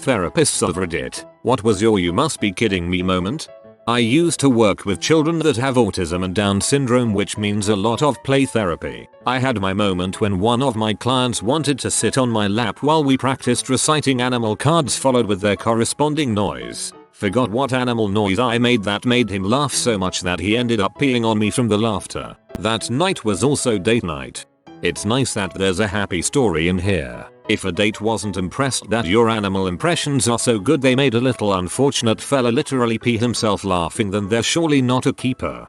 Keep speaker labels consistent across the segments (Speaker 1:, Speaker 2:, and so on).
Speaker 1: Therapists of Reddit, what was your "you must be kidding me" moment? I used to work with children that have autism and Down syndrome, which means a lot of play therapy. I had my moment when one of my clients wanted to sit on my lap while we practiced reciting animal cards followed with their corresponding noise. Forgot what animal noise I made that made him laugh so much that he ended up peeing on me from the laughter. That night was also date night. It's nice that there's a happy story in here. If a date wasn't impressed that your animal impressions are so good they made a little unfortunate fella literally pee himself laughing, then they're surely not a keeper.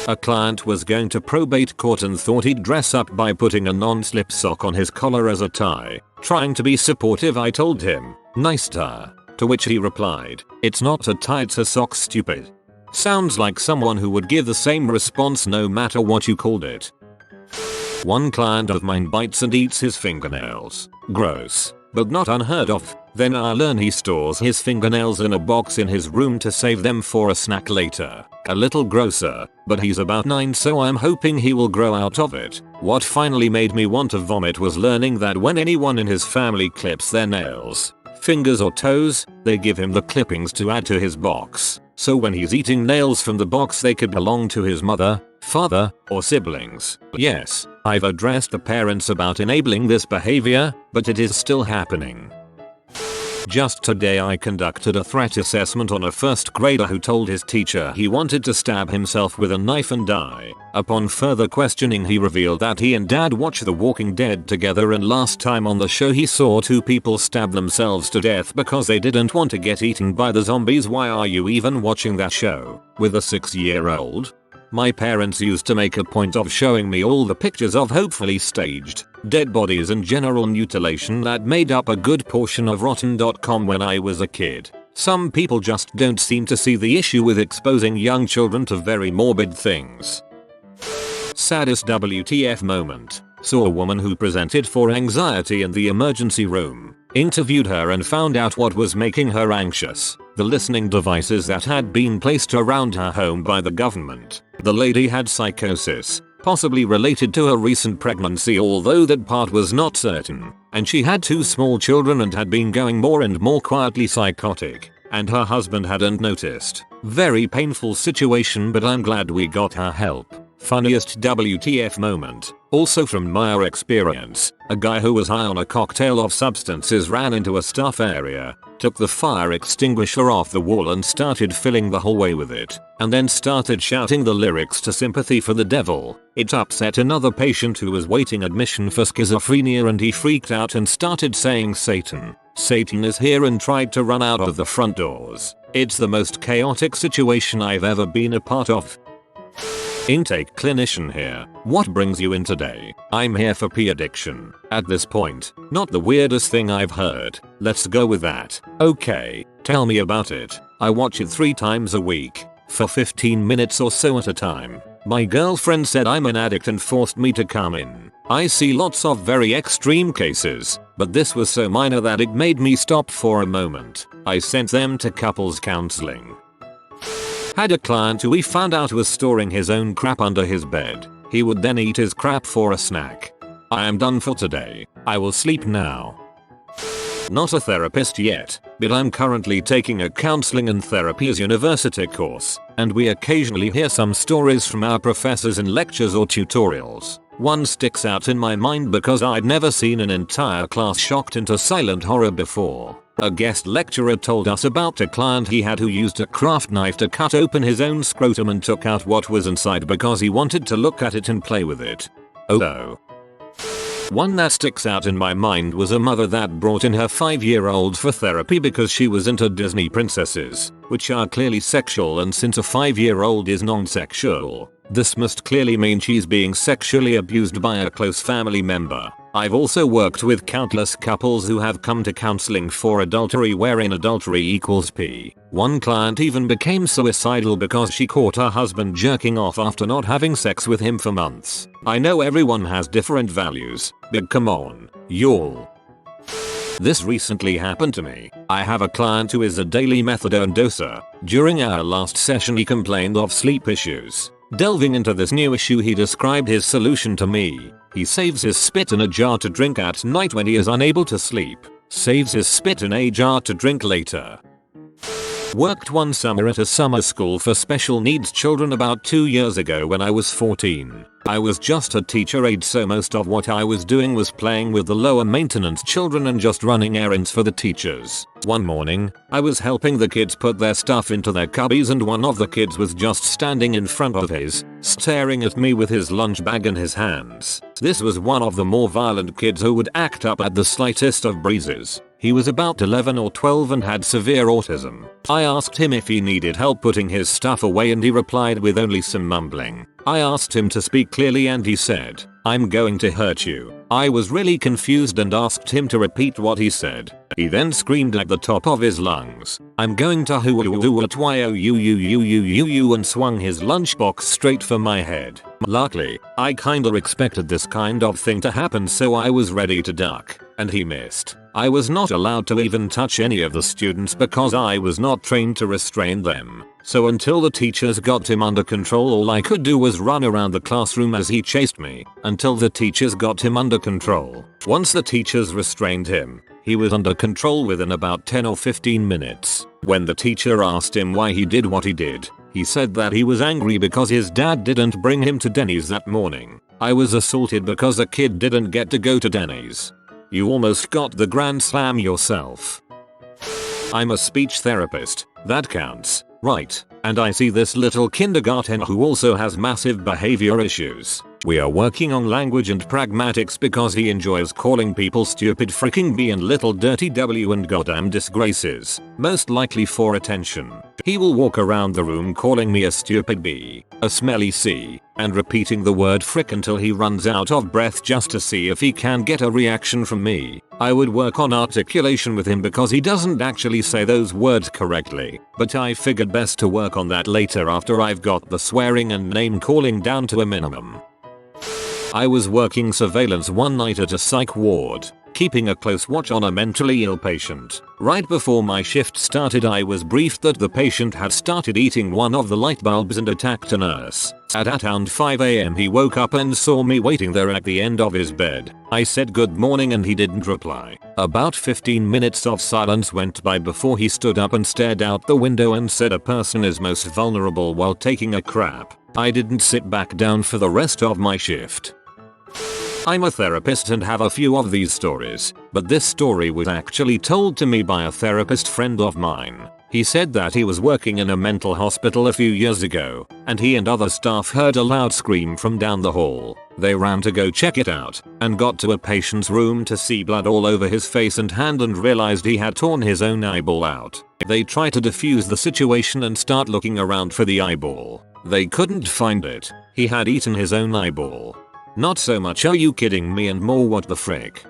Speaker 1: A client was going to probate court and thought he'd dress up by putting a non-slip sock on his collar as a tie. Trying to be supportive, I told him, "Nice tie." To which he replied, "It's not a tie, it's a sock, stupid." Sounds like someone who would give the same response no matter what you called it. One client of mine bites and eats his fingernails. Gross, but not unheard of. Then I learn he stores his fingernails in a box in his room to save them for a snack later. A little grosser, but he's about 9, so I'm hoping he will grow out of it. What finally made me want to vomit was learning that when anyone in his family clips their nails, fingers or toes, they give him the clippings to add to his box. So when he's eating nails from the box, they could belong to his mother, father, or siblings. Yes, I've addressed the parents about enabling this behavior, but it is still happening. Just today I conducted a threat assessment on a first grader who told his teacher he wanted to stab himself with a knife and die. Upon further questioning, he revealed that he and dad watch The Walking Dead together, and last time on the show he saw 2 people stab themselves to death because they didn't want to get eaten by the zombies. Why are you even watching that show? With a 6-year-old? My parents used to make a point of showing me all the pictures of hopefully staged dead bodies and general mutilation that made up a good portion of Rotten.com when I was a kid. Some people just don't seem to see the issue with exposing young children to very morbid things. Saddest WTF moment. Saw a woman who presented for anxiety in the emergency room. Interviewed her and found out what was making her anxious. The listening devices that had been placed around her home by the government. The lady had psychosis, possibly related to her recent pregnancy, although that part was not certain. And she had 2 small children and had been going more and more quietly psychotic. And her husband hadn't noticed. Very painful situation, but I'm glad we got her help. Funniest WTF moment. Also from my experience, a guy who was high on a cocktail of substances ran into a staff area, took the fire extinguisher off the wall and started filling the hallway with it, and then started shouting the lyrics to Sympathy for the Devil. It upset another patient who was waiting admission for schizophrenia, and he freaked out and started saying Satan, Satan is here, and tried to run out of the front doors. It's the most chaotic situation I've ever been a part of. Intake clinician here. What brings you in today? I'm here for pee addiction. At this point, not the weirdest thing I've heard. Let's go with that. Okay, tell me about it. I watch it 3 times a week, for 15 minutes or so at a time. My girlfriend said I'm an addict and forced me to come in. I see lots of very extreme cases, but this was so minor that it made me stop for a moment. I sent them to couples counseling. Had a client who we found out was storing his own crap under his bed. He would then eat his crap for a snack. I am done for today. I will sleep now. Not a therapist yet, but I'm currently taking a counseling and therapies university course, and we occasionally hear some stories from our professors in lectures or tutorials. One sticks out in my mind because I'd never seen an entire class shocked into silent horror before. A guest lecturer told us about a client he had who used a craft knife to cut open his own scrotum and took out what was inside because he wanted to look at it and play with it. Oh. One that sticks out in my mind was a mother that brought in her 5-year-old for therapy because she was into Disney princesses, which are clearly sexual, and since a 5-year-old is non-sexual, this must clearly mean she's being sexually abused by a close family member. I've also worked with countless couples who have come to counseling for adultery, wherein adultery equals P. One client even became suicidal because she caught her husband jerking off after not having sex with him for months. I know everyone has different values, but come on, y'all. This recently happened to me. I have a client who is a daily methadone doser. During our last session he complained of sleep issues. Delving into this new issue, he described his solution to me. He saves his spit in a jar to drink at night when he is unable to sleep. Saves his spit in a jar to drink later. Worked one summer at a summer school for special needs children about 2 years ago when I was 14. I was just a teacher aide, so most of what I was doing was playing with the lower maintenance children and just running errands for the teachers. One morning, I was helping the kids put their stuff into their cubbies and one of the kids was just standing in front of his, staring at me with his lunch bag in his hands. This was one of the more violent kids who would act up at the slightest of breezes. He was about 11 or 12 and had severe autism. I asked him if he needed help putting his stuff away and he replied with only some mumbling. I asked him to speak clearly and he said, "I'm going to hurt you." I was really confused and asked him to repeat what he said. He then screamed at the top of his lungs, "I'm going to hoo at you," and swung his lunchbox straight for my head. Luckily, I kinda expected this kind of thing to happen, so I was ready to duck, and he missed. I was not allowed to even touch any of the students because I was not trained to restrain them. So until the teachers got him under control, all I could do was run around the classroom as he chased me until the teachers got him under control. Once the teachers restrained him, he was under control within about 10 or 15 minutes. When the teacher asked him why he did what he did, he said that he was angry because his dad didn't bring him to Denny's that morning. I was assaulted because a kid didn't get to go to Denny's. You almost got the grand slam yourself. I'm a speech therapist. That counts, right? And I see this little kindergarten who also has massive behavior issues. We are working on language and pragmatics because he enjoys calling people stupid freaking B and little dirty W and goddamn disgraces, most likely for attention. He will walk around the room calling me a stupid B, a smelly C, and repeating the word frick until he runs out of breath just to see if he can get a reaction from me. I would work on articulation with him because he doesn't actually say those words correctly, but I figured best to work on that later after I've got the swearing and name calling down to a minimum. I was working surveillance one night at a psych ward, keeping a close watch on a mentally ill patient. Right before my shift started, I was briefed that the patient had started eating one of the light bulbs and attacked a nurse. At around 5 AM he woke up and saw me waiting there at the end of his bed. I said good morning and he didn't reply. About 15 minutes of silence went by before he stood up and stared out the window and said, "A person is most vulnerable while taking a crap." I didn't sit back down for the rest of my shift. I'm a therapist and have a few of these stories, but this story was actually told to me by a therapist friend of mine. He said that he was working in a mental hospital a few years ago, and he and other staff heard a loud scream from down the hall. They ran to go check it out, and got to a patient's room to see blood all over his face and hand and realized he had torn his own eyeball out. They tried to defuse the situation and start looking around for the eyeball. They couldn't find it. He had eaten his own eyeball. Not so much "are you kidding me" and more "what the frick."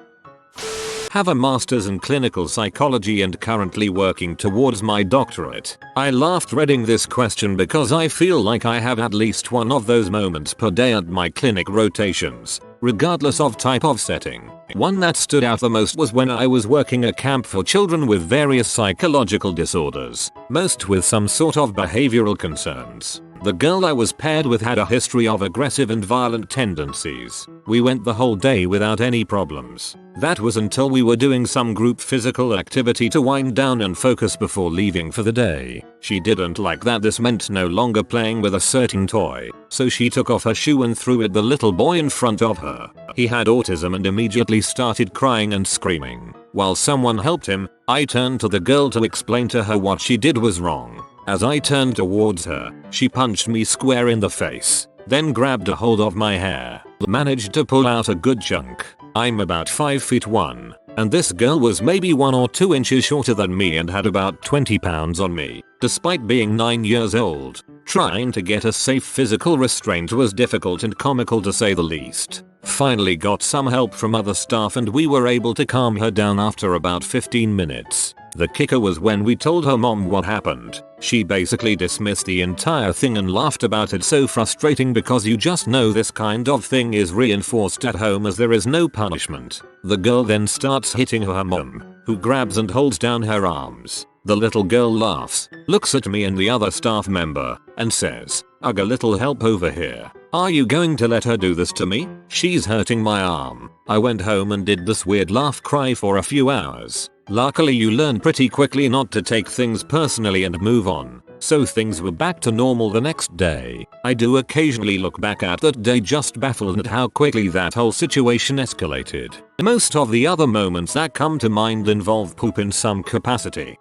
Speaker 1: Have a master's in clinical psychology and currently working towards my doctorate. I laughed reading this question because I feel like I have at least one of those moments per day at my clinic rotations, regardless of type of setting. One that stood out the most was when I was working a camp for children with various psychological disorders, most with some sort of behavioral concerns. The girl I was paired with had a history of aggressive and violent tendencies. We went the whole day without any problems. That was until we were doing some group physical activity to wind down and focus before leaving for the day. She didn't like that this meant no longer playing with a certain toy, so she took off her shoe and threw at the little boy in front of her. He had autism and immediately started crying and screaming. While someone helped him, I turned to the girl to explain to her what she did was wrong. As I turned towards her, she punched me square in the face, then grabbed a hold of my hair, managed to pull out a good chunk. I'm about 5'1", and this girl was maybe 1 or 2 inches shorter than me and had about 20 pounds on me. Despite being 9 years old, trying to get a safe physical restraint was difficult and comical to say the least. Finally got some help from other staff and we were able to calm her down after about 15 minutes. The kicker was when we told her mom what happened. She basically dismissed the entire thing and laughed about it. So frustrating because you just know this kind of thing is reinforced at home as there is no punishment. The girl then starts hitting her mom, who grabs and holds down her arms. The little girl laughs, looks at me and the other staff member, and says, Ugh, a little help over here. Are you going to let her do this to me? She's hurting my arm. I went home and did this weird laugh cry for a few hours. Luckily you learn pretty quickly not to take things personally and move on. So things were back to normal the next day. I do occasionally look back at that day just baffled at how quickly that whole situation escalated. Most of the other moments that come to mind involve poop in some capacity.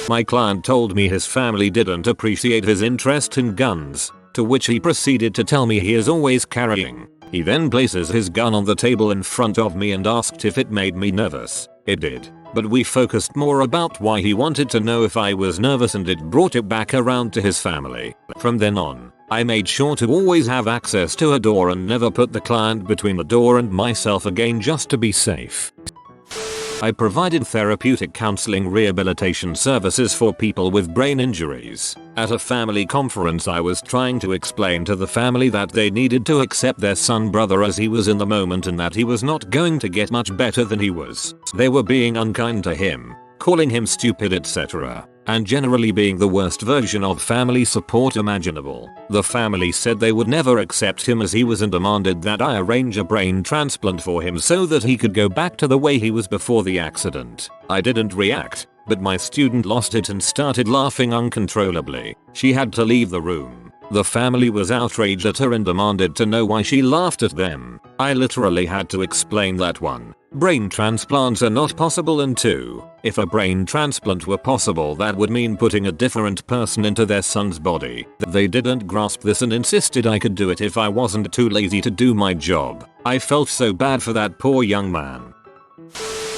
Speaker 1: My client told me his family didn't appreciate his interest in guns, to which he proceeded to tell me he is always carrying. He then places his gun on the table in front of me and asked if it made me nervous. It did, but we focused more about why he wanted to know if I was nervous, and it brought it back around to his family. From then on, I made sure to always have access to a door and never put the client between the door and myself again, just to be safe. I provided therapeutic counseling rehabilitation services for people with brain injuries. At a family conference, I was trying to explain to the family that they needed to accept their son brother as he was in the moment and that he was not going to get much better than he was. They were being unkind to him, calling him stupid, etc., and generally being the worst version of family support imaginable. The family said they would never accept him as he was and demanded that I arrange a brain transplant for him so that he could go back to the way he was before the accident. I didn't react, but my student lost it and started laughing uncontrollably. She had to leave the room. The family was outraged at her and demanded to know why she laughed at them. I literally had to explain that 1. Brain transplants are not possible, and 2. If a brain transplant were possible, that would mean putting a different person into their son's body. They didn't grasp this and insisted I could do it if I wasn't too lazy to do my job. I felt so bad for that poor young man.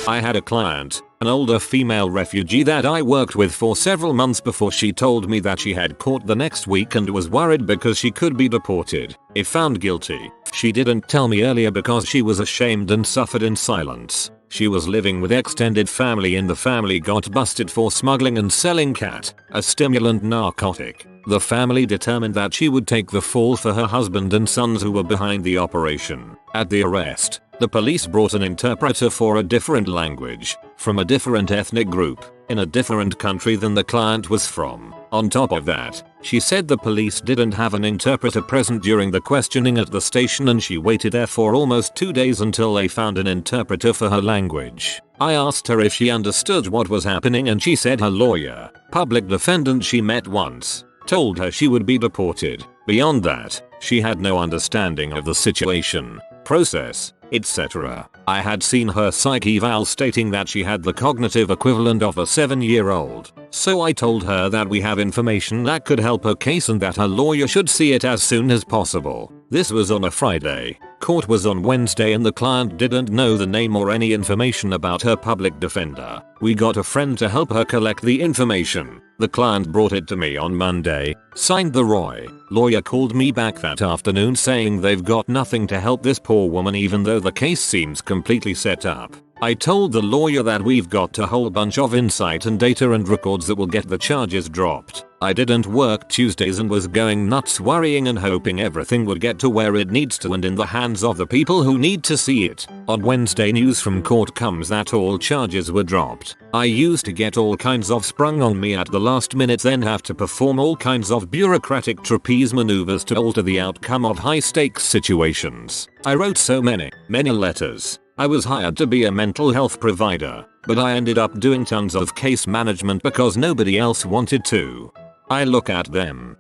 Speaker 1: I had a client, an older female refugee that I worked with for several months before she told me that she had court the next week and was worried because she could be deported if found guilty. She didn't tell me earlier because she was ashamed and suffered in silence. She was living with extended family and the family got busted for smuggling and selling cat, a stimulant narcotic. The family determined that she would take the fall for her husband and sons who were behind the operation. At the arrest, the police brought an interpreter for a different language, from a different ethnic group, in a different country than the client was from. On top of that, she said the police didn't have an interpreter present during the questioning at the station and she waited there for almost 2 days until they found an interpreter for her language. I asked her if she understood what was happening and she said her lawyer, public defendant she met once, told her she would be deported. Beyond that, she had no understanding of the situation, process, etc. I had seen her psych eval stating that she had the cognitive equivalent of a 7-year-old. So I told her that we have information that could help her case and that her lawyer should see it as soon as possible. This was on a Friday. Court was on Wednesday and the client didn't know the name or any information about her public defender. We got a friend to help her collect the information. The client brought it to me on Monday, signed the Roy. Lawyer called me back that afternoon saying they've got nothing to help this poor woman even though the case seems completely set up. I told the lawyer that we've got a whole bunch of insight and data and records that will get the charges dropped. I didn't work Tuesdays and was going nuts worrying and hoping everything would get to where it needs to and in the hands of the people who need to see it. On Wednesday, news from court comes that all charges were dropped. I used to get all kinds of sprung on me at the last minute, then have to perform all kinds of bureaucratic trapeze maneuvers to alter the outcome of high stakes situations. I wrote so many letters. I was hired to be a mental health provider, but I ended up doing tons of case management because nobody else wanted to. I look at them.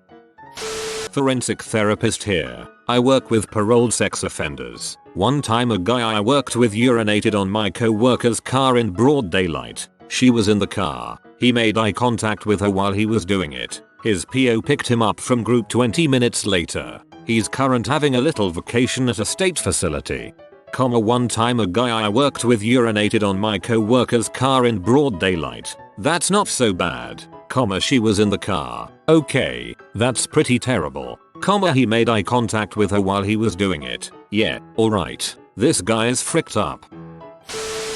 Speaker 1: Forensic therapist here. I work with paroled sex offenders. One time a guy I worked with urinated on my co-worker's car in broad daylight. She was in the car. He made eye contact with her while he was doing it. His PO picked him up from group 20 minutes later. He's current having a little vacation at a state facility. One time a guy I worked with urinated on my co-worker's car in broad daylight. That's not so bad. She was in the car. Okay, that's pretty terrible. He made eye contact with her while he was doing it. Yeah, alright. This guy is fricked up.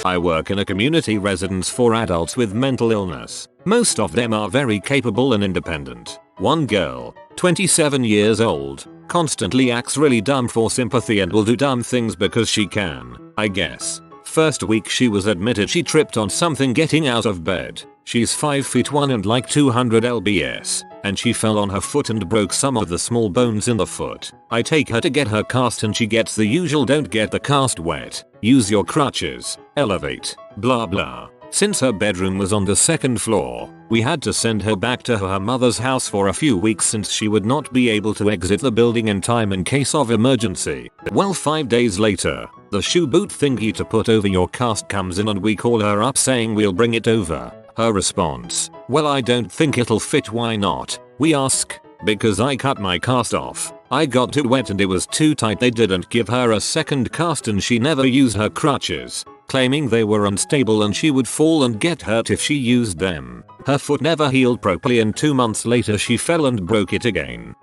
Speaker 1: I work in a community residence for adults with mental illness. Most of them are very capable and independent. One girl, 27 years old, constantly acts really dumb for sympathy and will do dumb things because she can, I guess. First week she was admitted she tripped on something getting out of bed. She's 5'1" and like 200 lbs, and she fell on her foot and broke some of the small bones in the foot. I take her to get her cast and she gets the usual don't get the cast wet, use your crutches, elevate, blah blah. Since her bedroom was on the second floor, we had to send her back to her mother's house for a few weeks since she would not be able to exit the building in time in case of emergency. Well, 5 days later, the shoe boot thingy to put over your cast comes in and we call her up saying we'll bring it over. Her response, well, I don't think it'll fit. Why not? We ask, because I cut my cast off. I got too wet and it was too tight. They didn't give her a second cast and she never used her crutches, claiming they were unstable and she would fall and get hurt if she used them. Her foot never healed properly and 2 months later she fell and broke it again.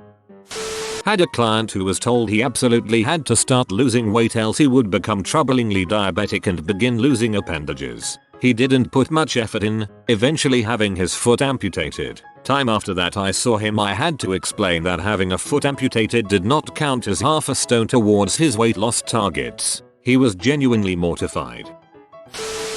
Speaker 1: Had a client who was told he absolutely had to start losing weight else he would become troublingly diabetic and begin losing appendages. He didn't put much effort in, eventually having his foot amputated. Time after that I saw him. I had to explain that having a foot amputated did not count as half a stone towards his weight loss targets. He was genuinely mortified.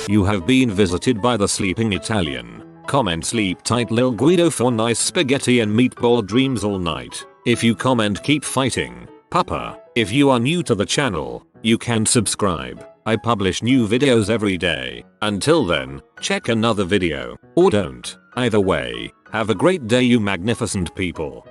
Speaker 1: You have been visited by the sleeping Italian. Comment sleep tight Lil Guido for nice spaghetti and meatball dreams all night. If you comment keep fighting, Papa. If you are new to the channel, you can subscribe. I publish new videos every day. Until then, check another video, or don't. Either way, have a great day you magnificent people.